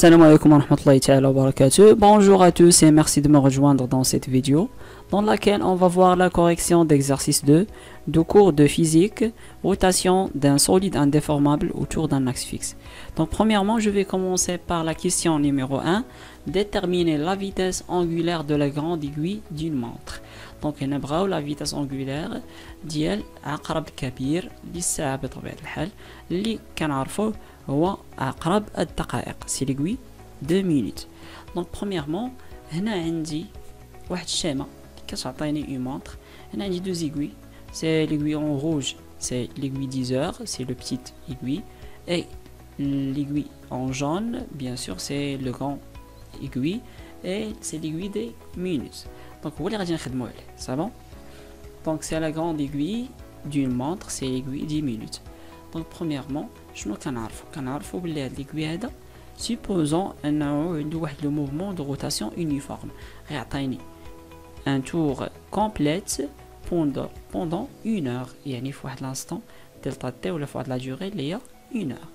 Salam alaikum wa rahmatullahi ta'ala wa barakatuh. Bonjour à tous et merci de me rejoindre dans cette vidéo dans laquelle on va voir la correction d'exercice 2 du cours de physique, rotation d'un solide indéformable autour d'un axe fixe. Donc premièrement, je vais commencer par la question numéro 1, déterminer la vitesse angulaire de la grande aiguille d'une montre. Donc نبغاو la vitesse angulaire ديال عقرب كبير للساعة بطبيعة الحال اللي كنعرفوه هو عقرب الدقائق سي ليغوي 2 minutes. Donc premièrement هنا عندي واحد الشيمة كتعطيني une montre. هنا عندي deux aiguilles, c'est l'aiguille en rouge, c'est l'aiguille 10 heures, c'est le petit aiguille, et l'aiguille en jaune, bien sûr, c'est le grand aiguille, et c'est l'aiguille des minutes. Donc vous allez c'est bon. Donc c'est la grande aiguille d'une montre, c'est l'aiguille 10 minutes. Donc premièrement, شنو كنعرفو بلي هاد l'aiguille هذا supposons انه عنده واحد le mouvement de rotation uniforme غيعطيني un tour complète pendant une heure, يعني في واحد l'instant delta t ولا في واحد la durée اللي هي une heure.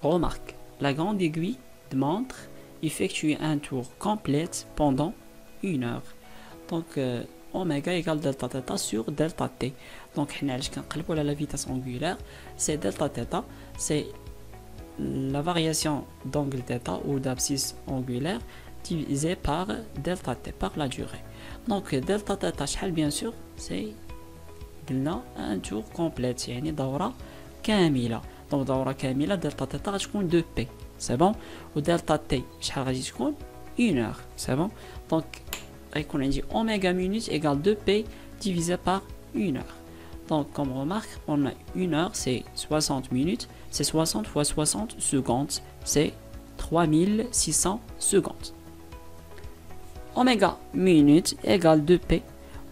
Remarque, la grande aiguille de montre effectue un tour complète pendant une heure. Donc oméga égale delta theta sur delta t. Donc علاش كنقلبوا على la vitesse angulaire, c'est delta theta, c'est la variation d'angle theta ou d'abscisse angulaire divisé par delta t, par la durée. Donc delta theta شحال bien sûr, c'est قلنا un tour complète, يعني دورة كاملة. Donc دورة كاملة delta theta غتكون 2p, c'est bon. و delta t شحال غادي تكون 1 heure, c'est bon. Donc غيكون عندي oméga minutes égale 2p divisé par 1 heure. Donc comme remarque, on a 1 heure, c'est 60 minutes, c'est 60 fois 60 secondes, c'est 3600 secondes. Oméga minutes égale 2p.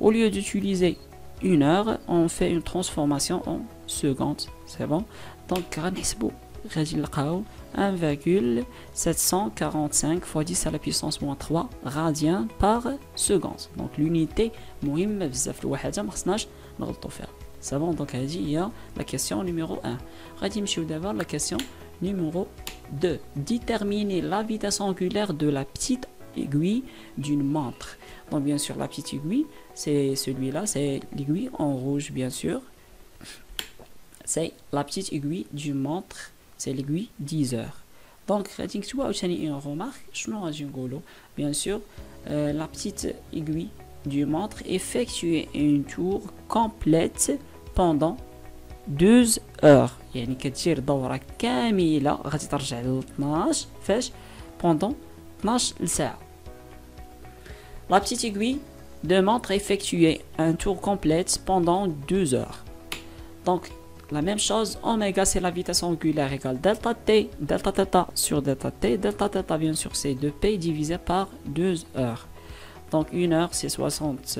Au lieu d'utiliser 1 heure, on fait une transformation en secondes, c'est bon. Donc غادي نلقاو 1,745 fois 10 à la puissance moins 3 radiens par seconde. Donc l'unité مهمة بزاف الوحدة ما خصناش نغلطوا فيها. C'est bon, donc هذه هي la question numéro 1. غادي نمشيو دابا la question numéro 2. Déterminer la vitesse angulaire de la petite aiguille d'une montre. Donc bien sûr la petite aiguille, c'est celui-là, c'est l'aiguille en rouge bien sûr. C'est la petite aiguille d'une montre, c'est l'aiguille 10 heures. Donc غادي نكتبوا عاوتاني une remarque. شنو غادي نقولوا؟ Bien sûr la petite aiguille du montre effectue un tour complète pendant 12 heures. يعني كتدير دورة كاملة غادي ترجع ل 12 فاش pendant 12 ساعة. La petite aiguille de montre effectue un tour complète pendant 12 heures. Donc la même chose, oméga c'est la vitesse angulaire égale delta t, delta theta sur delta t, delta theta bien sûr c'est 2p divisé par 2 heures. Donc 1 heure c'est 60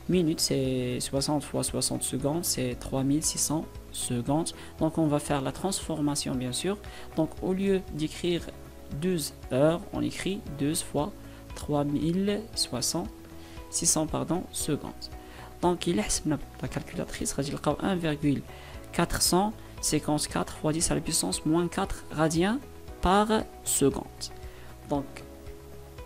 minutes, c'est 60 fois 60 secondes, c'est 3600 secondes. Donc on va faire la transformation bien sûr. Donc au lieu d'écrire 12 heures, on écrit 12 fois 3600 secondes. Donc il est la calculatrice, غادي نلقاو 1,454 fois 10 à la puissance moins 4 radiens par seconde. Donc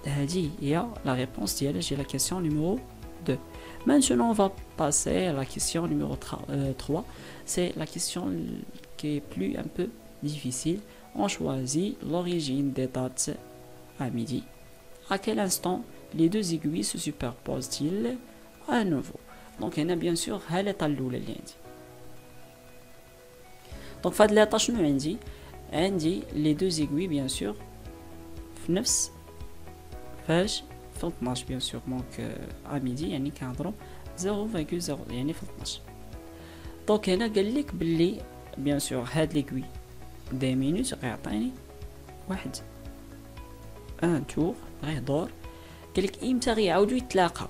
هذه هي la réponse ديالها j'ai la question numéro 2. Maintenant on va passer à la question numéro 3. C'est la question qui est plus un peu difficile. On choisit l'origine des dates à midi. À quel instant les deux aiguilles se superposent-ils à nouveau? Donc هنا bien sûr ها l'état الأولى اللي عندي. Donc فهاد l'état شنو عندي؟ عندي les deux aiguilles bien sûr في نفس فاش في 12 bien sûr. Donc à midi يعني كنهضروا 0,0 يعني في 12. Donc هنا قال لك باللي bien sûr هاد l'aiguille des minutes غيعطيني واحد ان تور غيدور. قال لك امتى غيعاودوا يتلاقاو.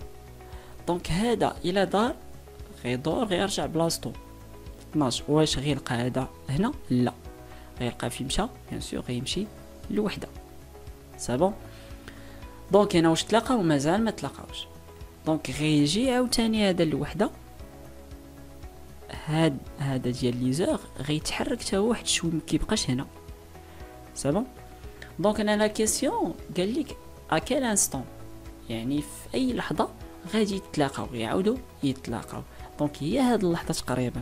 دونك هذا الى دار غيدور غيرجع بلاصتو 12. واش غيلقى هذا هنا؟ لا، غيلقى فين مشى بيان سور غيمشي لوحده. سي بون. دونك هنا واش تلاقاو؟ مازال ما تلاقاوش. دونك غيجي عاوتاني هذا لوحده، هذا ديال لي زوغ غيتحرك حتى هو واحد شويه، ما كيبقاش هنا. سي بون. دونك انا لا كيسيون قال لك ا كيل انستون، يعني في اي لحظه غادي يتلاقاو يعاودوا يتلاقاو. دونك هي هاد اللحظه تقريبا.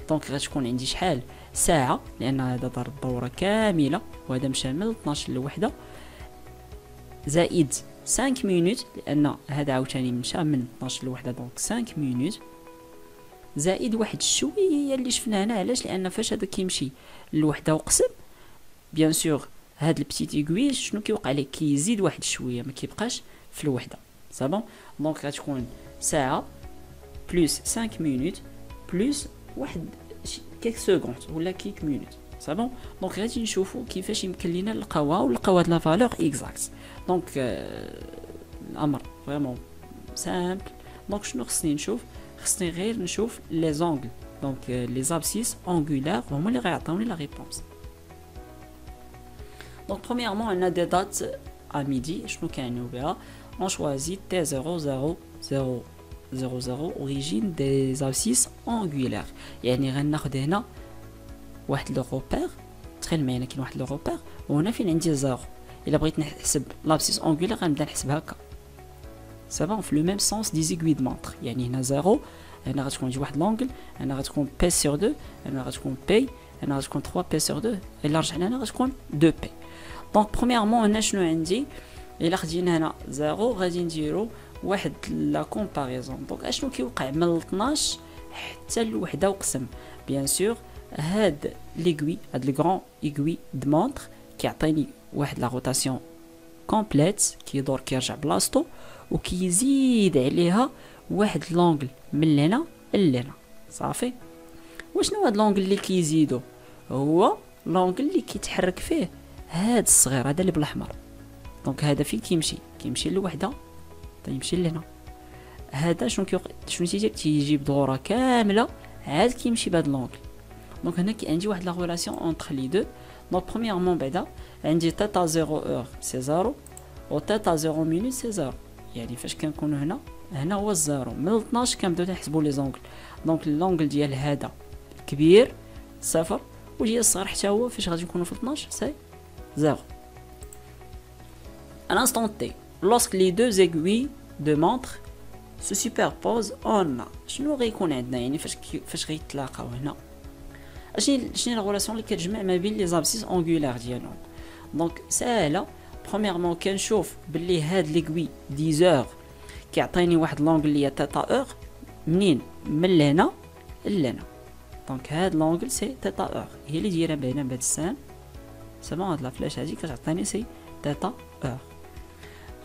دونك غتكون عندي شحال ساعه، لان هذا دار الدوره كامله وهذا مشى من 12 لوحده، زائد 5 مينوت لان هذا عاوتاني مشى من 12 لوحده، دونك 5 مينوت زائد واحد شويه اللي شفنا هنا. علاش؟ لان فاش هذا كيمشي لوحده وقسم بيان سور هاد البتيت ايغوي شنو كيوقع ليه؟ كيزيد واحد شويه، ما كيبقاش في الوحده. صافون. دونك غتكون ساعه بلس 5 مينوت بلس واحد كيك سكوند ولا كيك مينوت. صافون. دونك غادي نشوفوا كيفاش يمكن لينا نلقاوها ونلقاو هاد لا فالور اكزاكت. دونك الامر فريمون سامبل. دونك شنو خصني نشوف؟ خصني غير نشوف لي زونغل، دونك لي زابسيس انغولار هما اللي غيعطيوني لا ريبونس. دونك برومييرمون عندنا دي دات ا ميدي. شنو كيعنيو بها؟ on choisit T0000 origine des abscisses angulaires. يعني غناخد هنا واحد لو روبير، تخيل معايا كاين واحد لو روبير وهنا فين عندي زيرو. الا بغيت نحسب لابسيس انغولار غنبدا نحسب هكا. سافون في لو ميم سونس دي زيغوي دو مونطر. يعني هنا زيرو، هنا غتكون عندي واحد لونغل، هنا غتكون بي سور 2، هنا غتكون بي، هنا غتكون 3 بي سور 2، الا رجعنا هنا غتكون 2 بي. دونك برومييرمون هنا شنو عندي؟ الا خدينا هنا زيرو غادي نديرو واحد لا كومباريزون. دونك اشنو كيوقع من 12 حتى لوحده وقسم؟ بيان سور هاد ليغوي، هاد لو ايغوي دو مونطر كيعطيني واحد لا روتاسيون كومبليت، كيدور كيرجع بلاصتو وكيزيد عليها واحد لونغل من هنا لهنا. صافي. وشنو هاد لونغل اللي كيزيدو؟ هو لونغل اللي كيتحرك فيه هاد الصغير هذا اللي بالاحمر. دونك هذا فين كيمشي لوحده يمشي لهنا. هذا شنو تيدير؟ تيجيب دوره كامله عاد كيمشي بهاد لونغل. دونك هنا عندي واحد لا ريلاسيون اونطخ لي دو. دونك برومييرمون بعدا عندي تاتا 0 اور سي 0 و تاتا 0 مينوت سي 0. يعني فاش كنكونوا هنا هو الزيرو، من 12 كنبداو نحسبوا لي زونغل. دونك اللونغل ديال هذا كبير صفر، وديال الصغير حتى هو فاش غادي يكونوا في 12 سي 0. À l'instant T, lorsque les deux aiguilles de montre se superposent, on a شنو غيكون عندنا؟ يعني فاش غيتلاقاو هنا شنو لا ريلاسيون اللي كتجمع ما بين لي زابسيس انغولار ديالهم؟ دونك ساهله. برومييرمون كنشوف باللي هاد ليغوي 10 كيعطيني واحد لونغل اللي هي تيتا اور منين؟ من لهنا لهنا. دونك هاد لونغل سي تيتا اور هي اللي دايره باينه بهاد السهم. سما هاد لا فلاش هادي كتعطيني سي تيتا اور.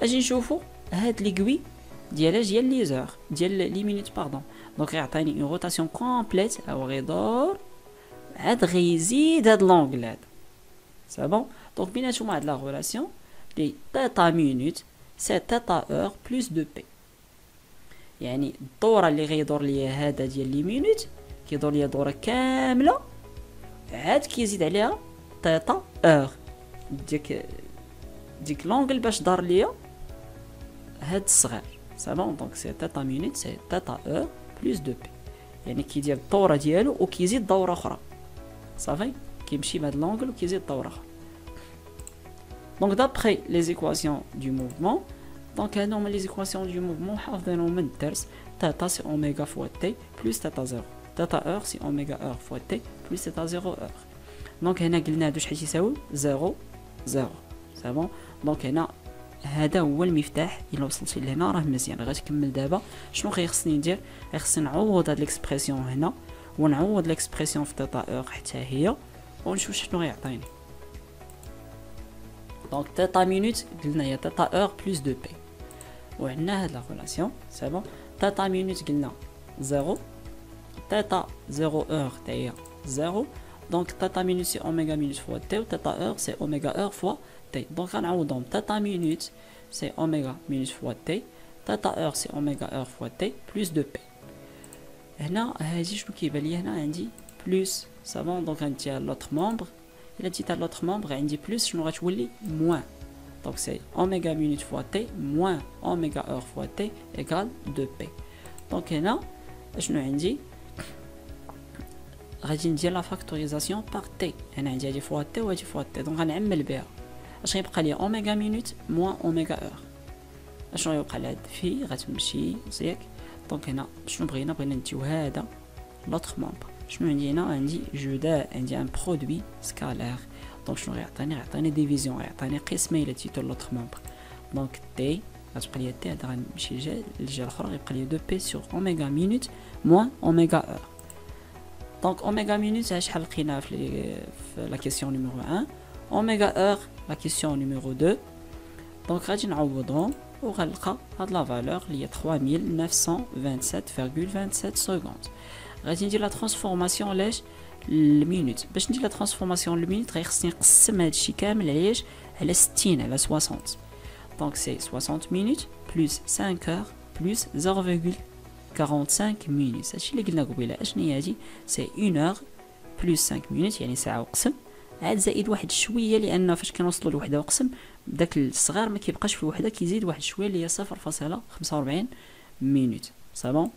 اجي نشوفو هاد ليغوي ديال لي زور ديال لي مينوت باردون. دونك غيعطيني اون روتاسيون كومبليت او غيدور عاد غيزيد هاد لونغل هذا. سا بون. دونك بيناتهم هاد لا ريلاسيون لي تيتا مينوت سي تيتا اور بلس دو بي. يعني الدوره اللي غيدور ليا هذا ديال لي مينوت كيدور ليا دوره كامله عاد كيزيد عليها تيتا اور ديك لونغل باش دار ليا هاد الصغير. سا بون. دونك سي تيتا مينوت سي تيتا اور بلس دو بي. يعني كيدير الدوره ديالو وكيزيد دوره اخرى. صافي. كيمشي بهاد لونغل وكيزيد دوره اخرى. دونك دابخي لي زيكواسيون دو موفمون، دونك هادو هما لي زيكواسيون دو موفمون حافظينهم من الدرس. تيتا سي اوميغا فوا تي بلس تيتا زيرو، تيتا اور سي اوميغا اور فوا تي بلس تيتا زيرو اور. دونك هنا قلنا هادو شحال تيساوي؟ زيرو زيرو. سا بون. دونك هنا هذا هو المفتاح. الا وصلتي لهنا راه مزيان. غتكمل دابا شنو خصني ندير؟ خصني نعوض هاد ليكسبرسيون هنا ونعوض ليكسبرسيون في تيتا اور حتى هي ونشوف شنو غيعطيني. دونك تيتا مينوت قلنا هي تيتا اور بلس دو بي، وعندنا هاد لا ريلاسيون. سي بون. تيتا مينوت قلنا زيرو، تيتا زيرو اور تا هي زيرو. دونك تيتا مينوت سي اوميغا مينوت فوا تي و تيتا اور سي اوميغا اور فوا تي. دونك غنعوضهم. تيتا مينوت سي اوميغا مينوت فوا تي، تيتا اور سي اوميغا اور فوا تي بلس دو بي. هنا هادي شنو كيبان لي؟ هنا عندي بلس. سا بون. دونك غنديها لوطر مومبر. الا جيت على لوطر مومبر عندي بلس شنو غتولي؟ موان. دونك سي اوميغا مينوت فوا تي موان اوميغا اور فوا تي ايكال 2 بي. دونك هنا شنو عندي؟ غادي ندير لا فاكتوريزاسيون بار تي. هنا عندي هادي فوا تي وهادي فوا تي. دونك غنعمل بها. اش غيبقى لي اوميغا مينوت موان اوميغا اور. اشنو غيبقى لهاد في غتمشي ياك. دونك هنا شنو بغينا نديو هذا لوطخ مومبر. شنو عندي هنا؟ عندي عندي ان برودوي سكالير. دونك شنو غيعطيني ديفيزيون، غيعطيني قسمه الى تيتو لوطخ مومبر. دونك تي غتبقى لي تي، هذا غنمشي للجهه الاخرى غيبقى لي 2 بي سور اوميغا مينوت موان اوميغا اور. دونك اوميغا مينوت شحال لقينا في لا كيسيون نيميرو 1، اوميغا اور لا كيسيون نيميرو 2. دونك غادي نعوضهم وغنلقى هاد لا فالور اللي هي 3927.27 سكوند. غادي ندير لا ترانسفورماسيون لاش المينوت. باش ندير لا ترانسفورماسيون المينوت غيخصني نقسم هادشي كامل علاش على 60 على 60. دونك سي 60 مينوت بلس 5 اور بلس 0.45 مينوت. هادشي اللي قلنا قبيله. اشنو هي هادي؟ سي 1 اور بلس 5 مينوت يعني ساعه وقسم، عاد زائد واحد شويه لان فاش كنوصلوا لوحده وقسم داك الصغار ما كيبقاش في الوحده، كيزيد واحد شويه اللي هي 0.45 مينوت. صافي.